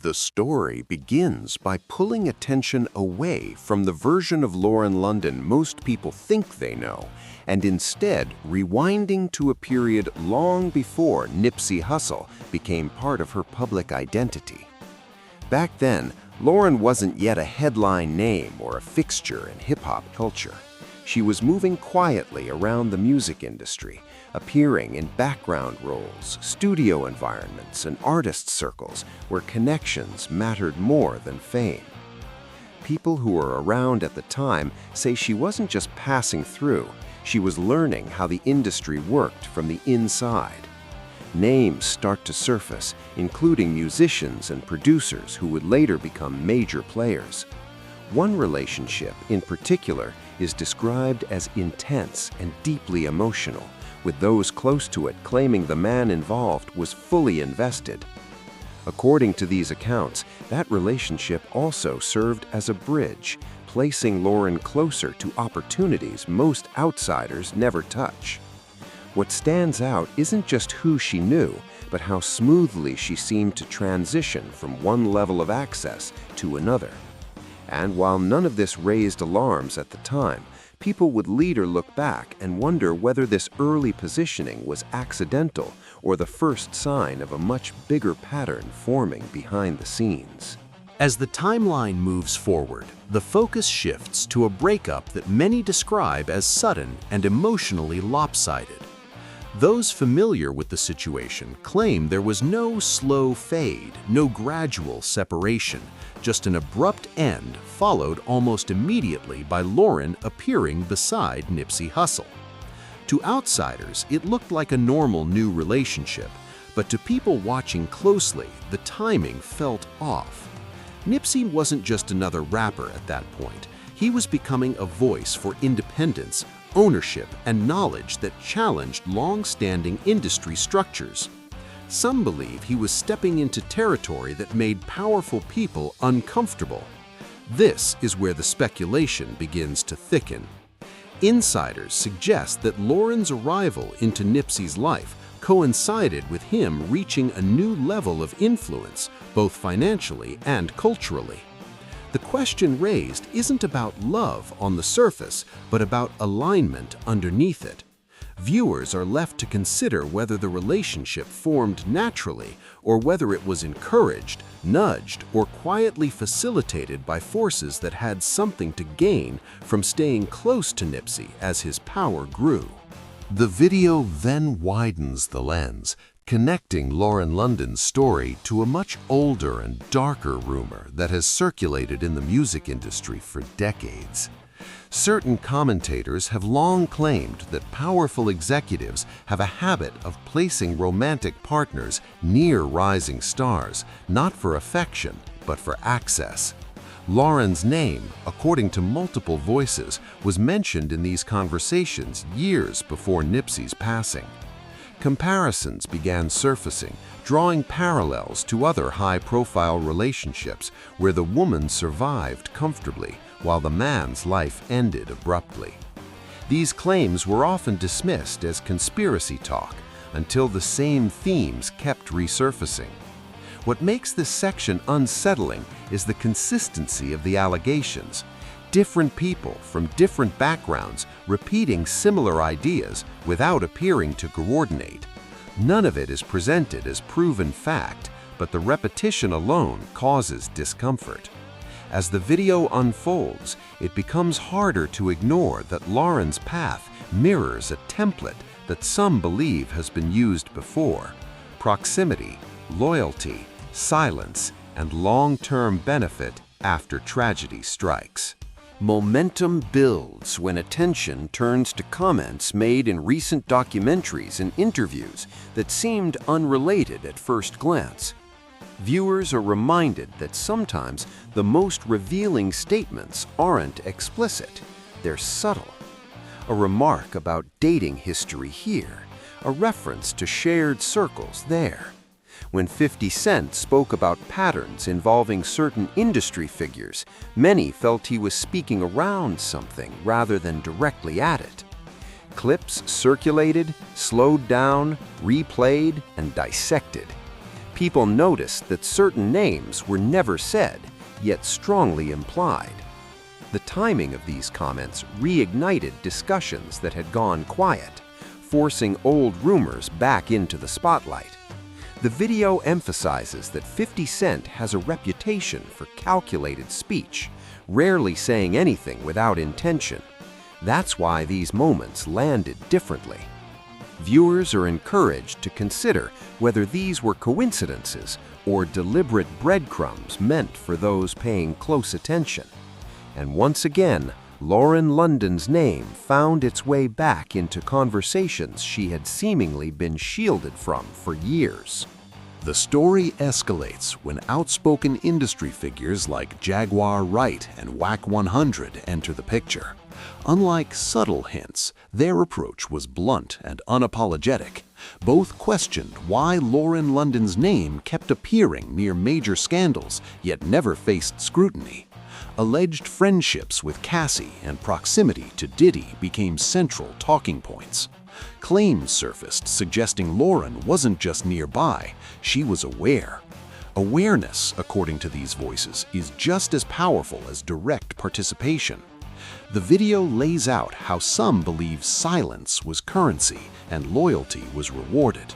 The story begins by pulling attention away from the version of Lauren London most people think they know, and instead rewinding to a period long before Nipsey Hussle became part of her public identity. Back then, Lauren wasn't yet a headline name or a fixture in hip-hop culture. She was moving quietly around the music industry, appearing in background roles, studio environments, and artist circles where connections mattered more than fame. People who were around at the time say she wasn't just passing through, she was learning how the industry worked from the inside. Names start to surface, including musicians and producers who would later become major players. One relationship, in particular, is described as intense and deeply emotional, with those close to it claiming the man involved was fully invested. According to these accounts, that relationship also served as a bridge, placing Lauren closer to opportunities most outsiders never touch. What stands out isn't just who she knew, but how smoothly she seemed to transition from one level of access to another. And while none of this raised alarms at the time, people would later look back and wonder whether this early positioning was accidental or the first sign of a much bigger pattern forming behind the scenes. As the timeline moves forward, the focus shifts to a breakup that many describe as sudden and emotionally lopsided. Those familiar with the situation claim there was no slow fade, no gradual separation, just an abrupt end followed almost immediately by Lauren appearing beside Nipsey Hussle. To outsiders, it looked like a normal new relationship, but to people watching closely, the timing felt off. Nipsey wasn't just another rapper at that point. He was becoming a voice for independence, ownership, and knowledge that challenged long-standing industry structures. Some believe he was stepping into territory that made powerful people uncomfortable. This is where the speculation begins to thicken. Insiders suggest that Lauren's arrival into Nipsey's life coincided with him reaching a new level of influence, both financially and culturally. The question raised isn't about love on the surface, but about alignment underneath it. Viewers are left to consider whether the relationship formed naturally or whether it was encouraged, nudged, or quietly facilitated by forces that had something to gain from staying close to Nipsey as his power grew. The video then widens the lens, connecting Lauren London's story to a much older and darker rumor that has circulated in the music industry for decades. Certain commentators have long claimed that powerful executives have a habit of placing romantic partners near rising stars, not for affection, but for access. Lauren's name, according to multiple voices, was mentioned in these conversations years before Nipsey's passing. Comparisons began surfacing, drawing parallels to other high-profile relationships where the woman survived comfortably while the man's life ended abruptly. These claims were often dismissed as conspiracy talk until the same themes kept resurfacing. What makes this section unsettling is the consistency of the allegations. Different people from different backgrounds repeating similar ideas without appearing to coordinate. None of it is presented as proven fact, but the repetition alone causes discomfort. As the video unfolds, it becomes harder to ignore that Lauren's path mirrors a template that some believe has been used before: proximity, loyalty, silence, and long-term benefit after tragedy strikes. Momentum builds when attention turns to comments made in recent documentaries and interviews that seemed unrelated at first glance. Viewers are reminded that sometimes the most revealing statements aren't explicit, they're subtle. A remark about dating history here, a reference to shared circles there. When 50 Cent spoke about patterns involving certain industry figures, many felt he was speaking around something rather than directly at it. Clips circulated, slowed down, replayed, and dissected. People noticed that certain names were never said, yet strongly implied. The timing of these comments reignited discussions that had gone quiet, forcing old rumors back into the spotlight. The video emphasizes that 50 Cent has a reputation for calculated speech, rarely saying anything without intention. That's why these moments landed differently. Viewers are encouraged to consider whether these were coincidences or deliberate breadcrumbs meant for those paying close attention. And once again, Lauren London's name found its way back into conversations she had seemingly been shielded from for years. The story escalates when outspoken industry figures like Jaguar Wright and Whack 100 enter the picture. Unlike subtle hints, their approach was blunt and unapologetic. Both questioned why Lauren London's name kept appearing near major scandals, yet never faced scrutiny. Alleged friendships with Cassie and proximity to Diddy became central talking points. Claims surfaced suggesting Lauren wasn't just nearby, she was aware. Awareness, according to these voices, is just as powerful as direct participation. The video lays out how some believe silence was currency and loyalty was rewarded.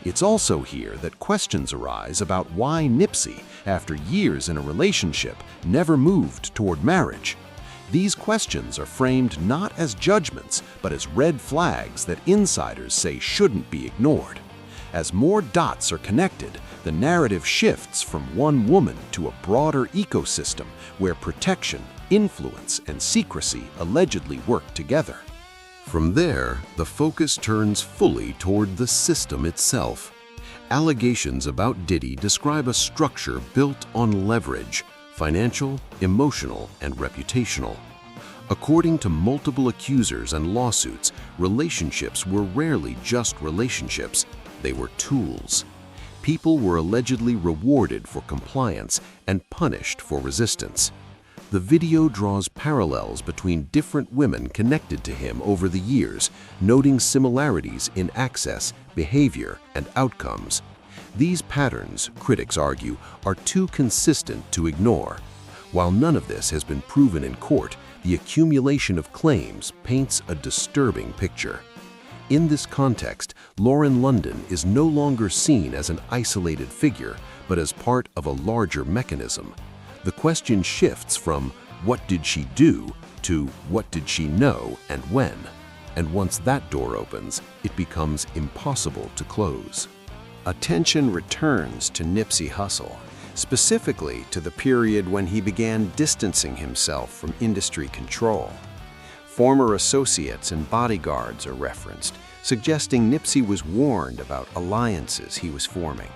It's also here that questions arise about why Nipsey, after years in a relationship, never moved toward marriage. These questions are framed not as judgments, but as red flags that insiders say shouldn't be ignored. As more dots are connected, the narrative shifts from one woman to a broader ecosystem where protection, influence, and secrecy allegedly work together. From there, the focus turns fully toward the system itself. Allegations about Diddy describe a structure built on leverage, financial, emotional, and reputational. According to multiple accusers and lawsuits, relationships were rarely just relationships, they were tools. People were allegedly rewarded for compliance and punished for resistance. The video draws parallels between different women connected to him over the years, noting similarities in access, behavior, and outcomes. These patterns, critics argue, are too consistent to ignore. While none of this has been proven in court, the accumulation of claims paints a disturbing picture. In this context, Lauren London is no longer seen as an isolated figure, but as part of a larger mechanism. The question shifts from what did she do to what did she know and when? And once that door opens, it becomes impossible to close. Attention returns to Nipsey Hussle, specifically to the period when he began distancing himself from industry control. Former associates and bodyguards are referenced, suggesting Nipsey was warned about alliances he was forming.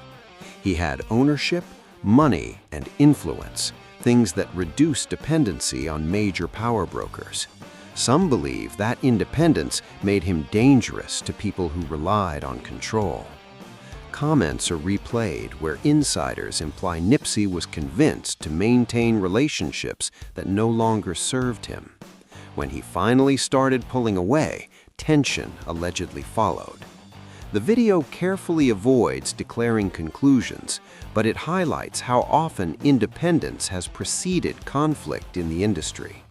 He had ownership, money, and influence, things that reduce dependency on major power brokers. Some believe that independence made him dangerous to people who relied on control. Comments are replayed where insiders imply Nipsey was convinced to maintain relationships that no longer served him. When he finally started pulling away, tension allegedly followed. The video carefully avoids declaring conclusions, but it highlights how often independence has preceded conflict in the industry.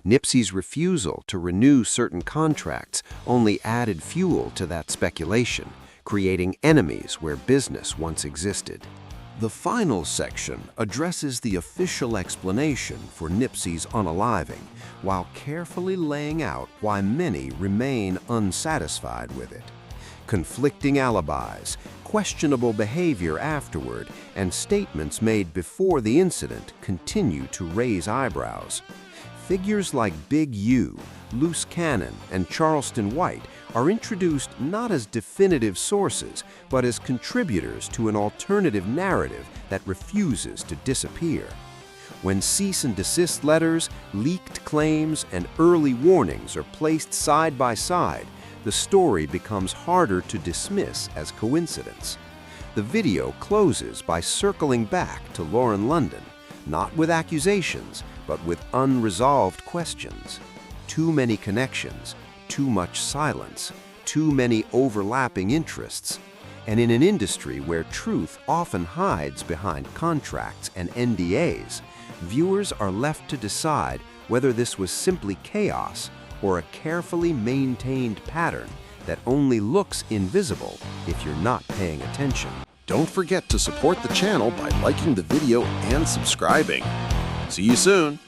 Nipsey's refusal to renew certain contracts only added fuel to that speculation, creating enemies where business once existed. The final section addresses the official explanation for Nipsey's unaliving, while carefully laying out why many remain unsatisfied with it. Conflicting alibis, questionable behavior afterward, and statements made before the incident continue to raise eyebrows. Figures like Big U, Loose Cannon, and Charleston White are introduced not as definitive sources, but as contributors to an alternative narrative that refuses to disappear. When cease and desist letters, leaked claims, and early warnings are placed side by side, the story becomes harder to dismiss as coincidence. The video closes by circling back to Lauren London, not with accusations, but with unresolved questions. Too many connections, too much silence, too many overlapping interests. And in an industry where truth often hides behind contracts and NDAs, viewers are left to decide whether this was simply chaos or a carefully maintained pattern that only looks invisible if you're not paying attention. Don't forget to support the channel by liking the video and subscribing. See you soon!